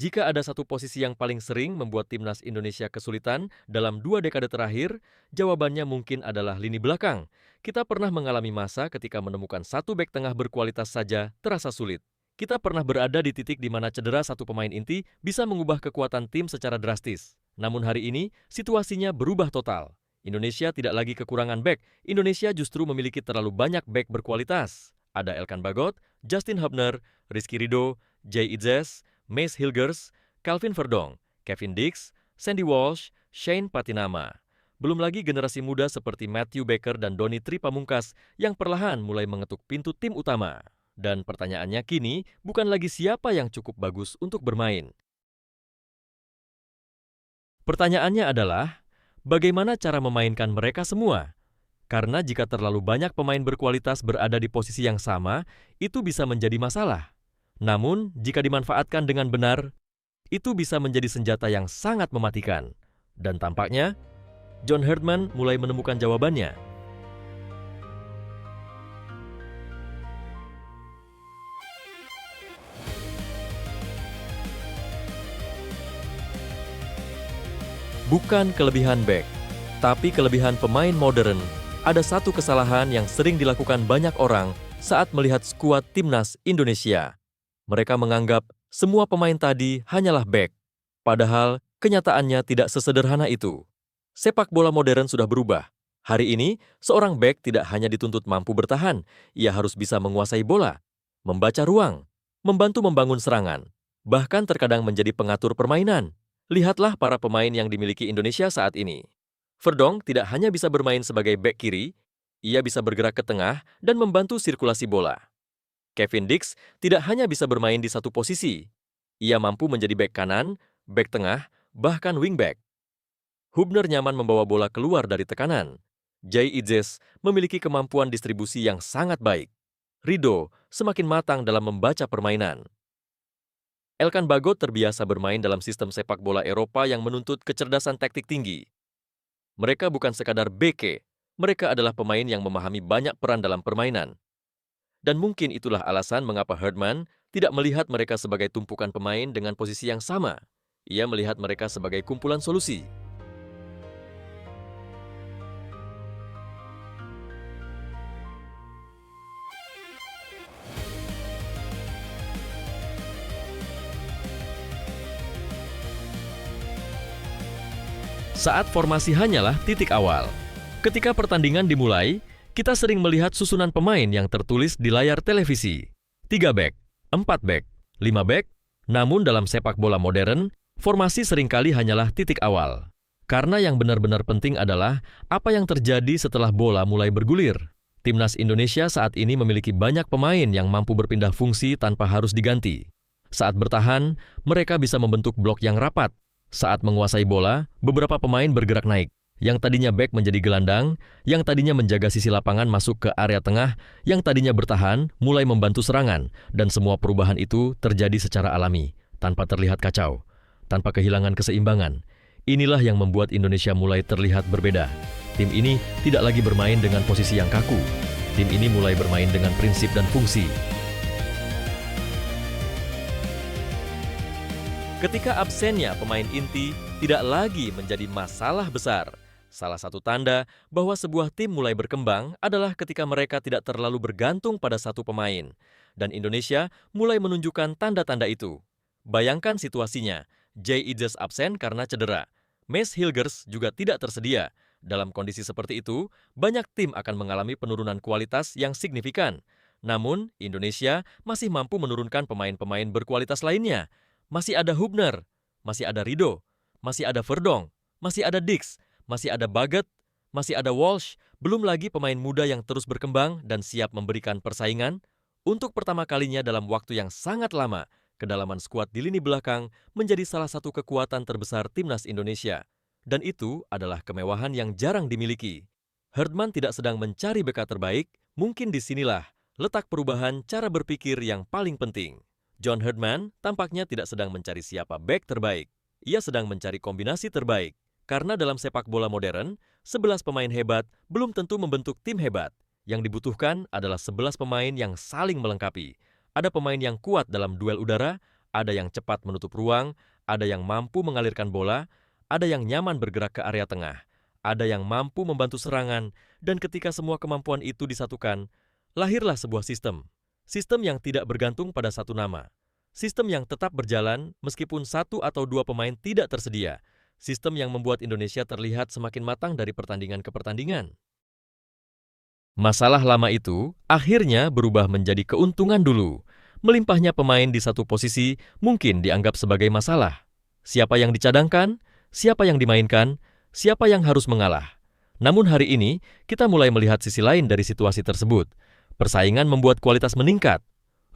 Jika ada satu posisi yang paling sering membuat timnas Indonesia kesulitan dalam 2 dekade terakhir, jawabannya mungkin adalah lini belakang. Kita pernah mengalami masa ketika menemukan satu bek tengah berkualitas saja terasa sulit. Kita pernah berada di titik di mana cedera satu pemain inti bisa mengubah kekuatan tim secara drastis. Namun hari ini, situasinya berubah total. Indonesia tidak lagi kekurangan bek, Indonesia justru memiliki terlalu banyak bek berkualitas. Ada Elkan Bagot, Justin Hubner, Rizky Ridho, Jay Idzes, Mace Hilgers, Calvin Verdong, Kevin Dix, Sandy Walsh, Shane Patinama. Belum lagi generasi muda seperti Matthew Baker dan Donny Tri Pamungkas yang perlahan mulai mengetuk pintu tim utama. Dan pertanyaannya kini bukan lagi siapa yang cukup bagus untuk bermain. Pertanyaannya adalah, bagaimana cara memainkan mereka semua? Karena jika terlalu banyak pemain berkualitas berada di posisi yang sama, itu bisa menjadi masalah. Namun, jika dimanfaatkan dengan benar, itu bisa menjadi senjata yang sangat mematikan. Dan tampaknya, John Herdman mulai menemukan jawabannya. Bukan kelebihan bek, tapi kelebihan pemain modern. Ada satu kesalahan yang sering dilakukan banyak orang saat melihat skuad timnas Indonesia. Mereka menganggap semua pemain tadi hanyalah bek. Padahal kenyataannya tidak sesederhana itu. Sepak bola modern sudah berubah. Hari ini, seorang bek tidak hanya dituntut mampu bertahan, ia harus bisa menguasai bola, membaca ruang, membantu membangun serangan, bahkan terkadang menjadi pengatur permainan. Lihatlah para pemain yang dimiliki Indonesia saat ini. Verdong tidak hanya bisa bermain sebagai bek kiri, ia bisa bergerak ke tengah dan membantu sirkulasi bola. Kevin Dix tidak hanya bisa bermain di satu posisi. Ia mampu menjadi bek kanan, bek tengah, bahkan wingback. Hubner nyaman membawa bola keluar dari tekanan. Jay Idzes memiliki kemampuan distribusi yang sangat baik. Ridho semakin matang dalam membaca permainan. Elkan Bagot terbiasa bermain dalam sistem sepak bola Eropa yang menuntut kecerdasan taktik tinggi. Mereka bukan sekadar beke, mereka adalah pemain yang memahami banyak peran dalam permainan. Dan mungkin itulah alasan mengapa Herdman tidak melihat mereka sebagai tumpukan pemain dengan posisi yang sama. Ia melihat mereka sebagai kumpulan solusi. Saat formasi hanyalah titik awal. Ketika pertandingan dimulai, kita sering melihat susunan pemain yang tertulis di layar televisi. 3 bek, 4 bek, 5 bek, namun dalam sepak bola modern, formasi seringkali hanyalah titik awal. Karena yang benar-benar penting adalah apa yang terjadi setelah bola mulai bergulir. Timnas Indonesia saat ini memiliki banyak pemain yang mampu berpindah fungsi tanpa harus diganti. Saat bertahan, mereka bisa membentuk blok yang rapat. Saat menguasai bola, beberapa pemain bergerak naik. Yang tadinya bek menjadi gelandang, yang tadinya menjaga sisi lapangan masuk ke area tengah, yang tadinya bertahan mulai membantu serangan, dan semua perubahan itu terjadi secara alami, tanpa terlihat kacau, tanpa kehilangan keseimbangan. Inilah yang membuat Indonesia mulai terlihat berbeda. Tim ini tidak lagi bermain dengan posisi yang kaku. Tim ini mulai bermain dengan prinsip dan fungsi. Ketika absennya pemain inti tidak lagi menjadi masalah besar. Salah satu tanda bahwa sebuah tim mulai berkembang adalah ketika mereka tidak terlalu bergantung pada satu pemain. Dan Indonesia mulai menunjukkan tanda-tanda itu. Bayangkan situasinya, Jay Idzes absen karena cedera. Mace Hilgers juga tidak tersedia. Dalam kondisi seperti itu, banyak tim akan mengalami penurunan kualitas yang signifikan. Namun, Indonesia masih mampu menurunkan pemain-pemain berkualitas lainnya. Masih ada Hubner, masih ada Ridho, masih ada Verdong, masih ada Dix, masih ada Bagot, masih ada Walsh, belum lagi pemain muda yang terus berkembang dan siap memberikan persaingan. Untuk pertama kalinya dalam waktu yang sangat lama, kedalaman skuad di lini belakang menjadi salah satu kekuatan terbesar timnas Indonesia. Dan itu adalah kemewahan yang jarang dimiliki. Herdman tidak sedang mencari bek terbaik, mungkin disinilah letak perubahan cara berpikir yang paling penting. John Herdman tampaknya tidak sedang mencari siapa bek terbaik. Ia sedang mencari kombinasi terbaik. Karena dalam sepak bola modern, 11 pemain hebat belum tentu membentuk tim hebat. Yang dibutuhkan adalah 11 pemain yang saling melengkapi. Ada pemain yang kuat dalam duel udara, Ada yang cepat menutup ruang, ada yang mampu mengalirkan bola, ada yang nyaman bergerak ke area tengah, ada yang mampu membantu serangan, dan ketika semua kemampuan itu disatukan, lahirlah sebuah sistem. Sistem yang tidak bergantung pada satu nama. Sistem yang tetap berjalan meskipun satu atau dua pemain tidak tersedia. Sistem yang membuat Indonesia terlihat semakin matang dari pertandingan ke pertandingan. Masalah lama itu akhirnya berubah menjadi keuntungan dulu. Melimpahnya pemain di satu posisi mungkin dianggap sebagai masalah. Siapa yang dicadangkan, siapa yang dimainkan, siapa yang harus mengalah. Namun hari ini, kita mulai melihat sisi lain dari situasi tersebut. Persaingan membuat kualitas meningkat.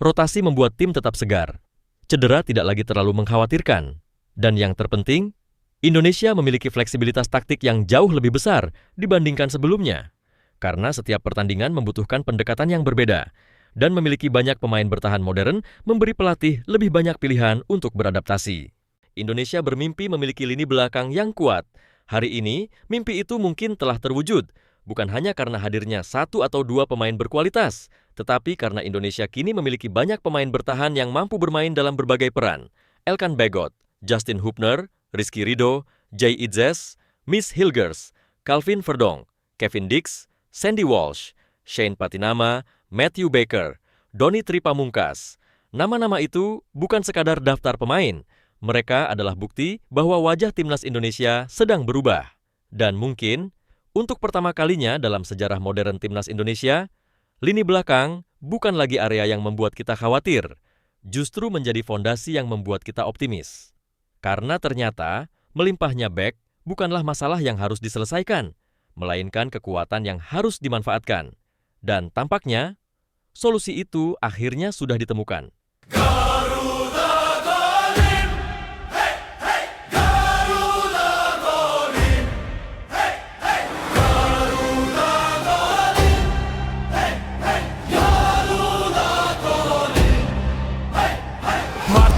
Rotasi membuat tim tetap segar. Cedera tidak lagi terlalu mengkhawatirkan. Dan yang terpenting, Indonesia memiliki fleksibilitas taktik yang jauh lebih besar dibandingkan sebelumnya. Karena setiap pertandingan membutuhkan pendekatan yang berbeda. Dan memiliki banyak pemain bertahan modern memberi pelatih lebih banyak pilihan untuk beradaptasi. Indonesia bermimpi memiliki lini belakang yang kuat. Hari ini, mimpi itu mungkin telah terwujud. Bukan hanya karena hadirnya satu atau dua pemain berkualitas, tetapi karena Indonesia kini memiliki banyak pemain bertahan yang mampu bermain dalam berbagai peran. Elkan Bagot, Justin Hubner, Rizky Ridho, Jay Itzes, Miss Hilgers, Calvin Verdonk, Kevin Dix, Sandy Walsh, Shane Patinama, Matthew Baker, Donny Tripamungkas. Nama-nama itu bukan sekadar daftar pemain. Mereka adalah bukti bahwa wajah timnas Indonesia sedang berubah. Dan mungkin, untuk pertama kalinya dalam sejarah modern timnas Indonesia, lini belakang bukan lagi area yang membuat kita khawatir, justru menjadi fondasi yang membuat kita optimis. Karena ternyata, melimpahnya bek bukanlah masalah yang harus diselesaikan, melainkan kekuatan yang harus dimanfaatkan. Dan tampaknya, solusi itu akhirnya sudah ditemukan.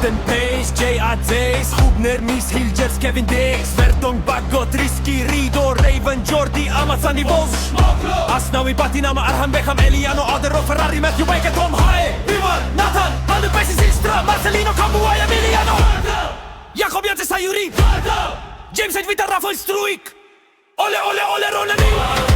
Martin Pace, Jay Itzes, Hubner, Miss Hilgers, Kevin Dix, Verdonk, Bagot, Rizky Ridho, Raven, Jordi, Amat, Sandy Walsh, Asnawi, Patinama, Arham, Beckham, Eliano, Odero, Ferrari, Matthew Baker, Tom Haye, Biman, Nathan, Aldo Pesci, Silstra, Marcelino, Cambuay, Emiliano, Jakob Janse Sayuri, James Edvita, Rafael Struik, Ole, Ole, Ole, Ronaldinho.